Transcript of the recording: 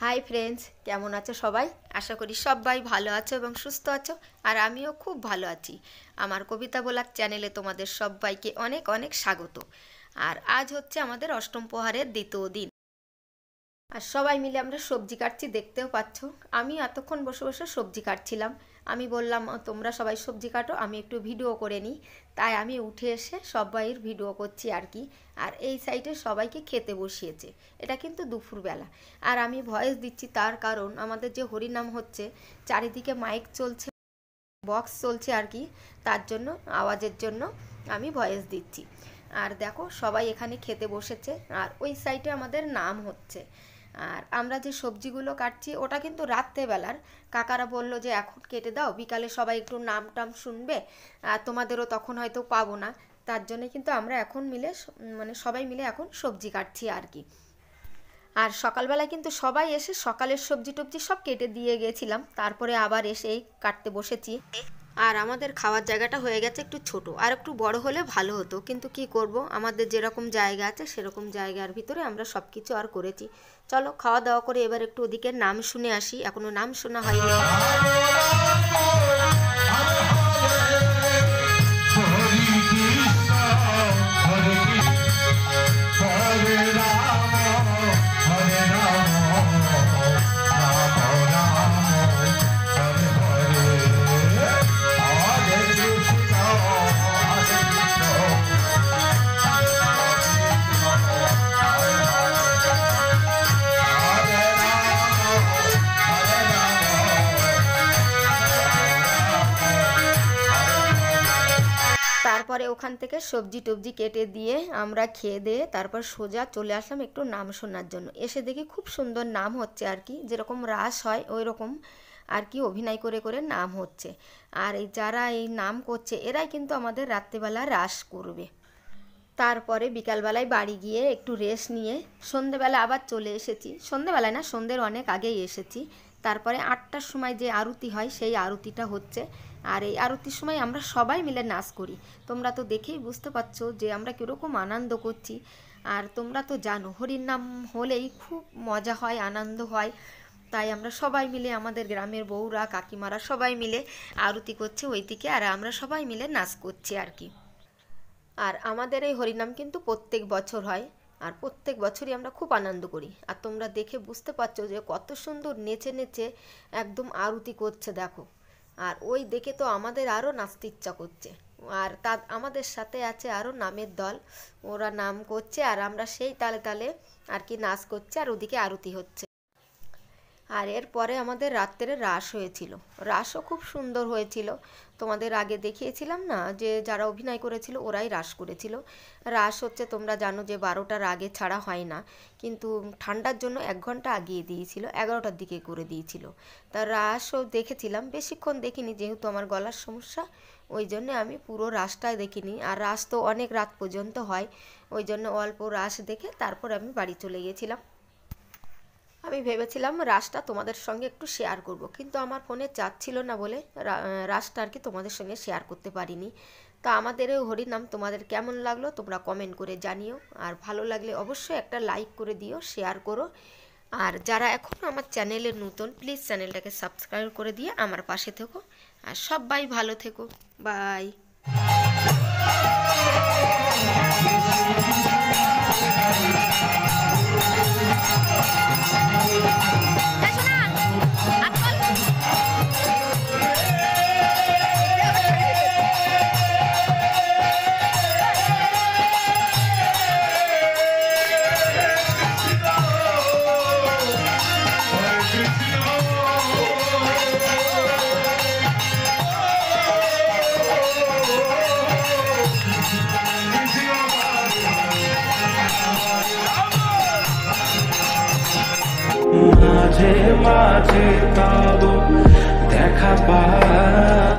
Hi friends, কেমন আছো সবাই? আশা করি সবাই ভালো আছো এবং সুস্থ আছো। আর আমিও খুব ভালো আছি। আমার কবিতা বলার চ্যানেলে তোমাদের সবাইকে অনেক অনেক স্বাগত। আর আজ হচ্ছে আমাদের অষ্টম প্রহরের দ্বিতীয় দিন। আর সবাই মিলে আমরা সবজি কাটছি, দেখতেও পাচ্ছ। আমি এতক্ষণ বসে বসে সবজি কাটছিলাম। আমি বললাম তোমরা সবাই সবজি কাটো, আমি একটু ভিডিও করে নিই। তাই আমি উঠে এসে সবাইয়ের ভিডিও করছি আর কি। আর এই সাইডে সবাইকে খেতে বসিয়েছে। এটা কিন্তু দুপুরবেলা। আর আমি ভয়েস দিচ্ছি তার কারণ আমাদের যে হরিনাম হচ্ছে, চারিদিকে মাইক চলছে, বক্স চলছে আর কি। তার জন্য আওয়াজের জন্য আমি ভয়েস দিচ্ছি। আর দেখো সবাই এখানে খেতে বসেছে। আর ওই সাইডে আমাদের নাম হচ্ছে। আর আমরা যে সবজিগুলো কাটছি ওটা কিন্তু রাত্রেবেলার। কাকারা বলল যে এখন কেটে দাও, বিকালে সবাই একটু নাম টাম শুনবে, আর তোমাদেরও তখন হয়তো পাবো না। তার জন্য কিন্তু আমরা এখন মিলে সবাই মিলে এখন সবজি কাটছি আর কি। আর সকালবেলায় কিন্তু সবাই এসে সকালের সবজি টবজি সব কেটে দিয়ে গেছিলাম, তারপরে আবার এসে এই কাটতে বসেছি। আর আমাদের খাওয়ার জায়গাটা হয়ে গেছে একটু ছোট, আর একটু বড় হলে ভালো হতো, কিন্তু কি করব, আমাদের যেরকম জায়গা আছে সেরকম জায়গার ভিতরে আমরা সব কিছু আর করেছি। চলো খাওয়া দাওয়া করে এবার একটু ওদিকে নাম শুনে আসি, এখনো নাম শোনা হয়নি। তারপরে ওখান থেকে সবজি টবজি কেটে দিয়ে আমরা খেয়ে দিয়ে তারপর সোজা চলে আসলাম একটু নাম শোনার জন্য। এসে দেখি খুব সুন্দর নাম হচ্ছে আর কি, যেরকম রাস হয় ওই রকম আর কি অভিনয় করে করে নাম হচ্ছে। আর এই যারা এই নাম করছে এরাই কিন্তু আমাদের রাত্রিবেলা রাস করবে। তারপরে বিকালবেলায় বাড়ি গিয়ে একটু রেস্ট নিয়ে সন্ধেবেলা আবার চলে এসেছি। সন্ধেবেলায় না, সন্ধ্যের অনেক আগেই এসেছি। তারপরে 8টার সময় যে আরতি হয় সেই আরতিটা হচ্ছে। আর এই আরতির সময় আমরা সবাই মিলে নাচ করি। তোমরা তো দেখেই বুঝতে পারছো যে আমরা কীরকম আনন্দ করছি। আর তোমরা তো জানো হরির নাম হলেই খুব মজা হয়, আনন্দ হয়। তাই আমরা সবাই মিলে, আমাদের গ্রামের বউরা কাকিমারা সবাই মিলে আরতি করছে ওইদিকে, আর আমরা সবাই মিলে নাচ করছি আর কি। আর আমাদের এই হরিনাম কিন্তু প্রত্যেক বছর হয়। আর প্রত্যেক বছরই আমরা খুব আনন্দ করি। আর তোমরা দেখে বুঝতে পারছো যে কত সুন্দর নেচে নেচে একদম আরতি করছে দেখো। আর ওই দেখে তো আমাদের আরও নাচতে ইচ্ছা করছে। আর আমাদের সাথে আছে আরও নামের দল, ওরা নাম করছে আর আমরা সেই তালে তালে আর কি নাচ করছি, আর ওদিকে আরতি হচ্ছে। আর এরপরে আমাদের রাত্রে রাস হয়েছিল। রাসও খুব সুন্দর হয়েছিল। তোমাদের আগে দেখিয়েছিলাম না যে যারা অভিনয় করেছিল ওরাই রাস করেছিল। রাস হচ্ছে তোমরা জানো যে 12টার আগে ছাড়া হয় না, কিন্তু ঠান্ডার জন্য 1 ঘন্টা আগিয়ে দিয়েছিল, 11টার দিকে করে দিয়েছিল। তা রাসও দেখেছিলাম, বেশিক্ষণ দেখিনি যেহেতু আমার গলার সমস্যা, ওই জন্য আমি পুরো রাসটাই দেখিনি। আর রাস তো অনেক রাত পর্যন্ত হয়, ওই জন্য অল্প রাস দেখে তারপর আমি বাড়ি চলে গিয়েছিলাম। আমি ভেবেছিলাম রাসটা তোমাদের সঙ্গে একটু শেয়ার করব, কিন্তু আমার ফোনে চার্জ ছিল না বলে রাসটা আর কি তোমাদের সঙ্গে শেয়ার করতে পারিনি। তা আমাদের এই হরিনাম তোমাদের কেমন লাগলো তোমরা কমেন্ট করে জানিও। আর ভালো লাগলে অবশ্যই একটা লাইক করে দিও, শেয়ার করো। আর যারা এখনও আমার চ্যানেলে নতুন, প্লিজ চ্যানেলটাকে সাবস্ক্রাইব করে দিয়ে আমার পাশে থেকো। আর সবাই ভালো থেকো, বাই। মাঝে মাঝে তব দেখা পা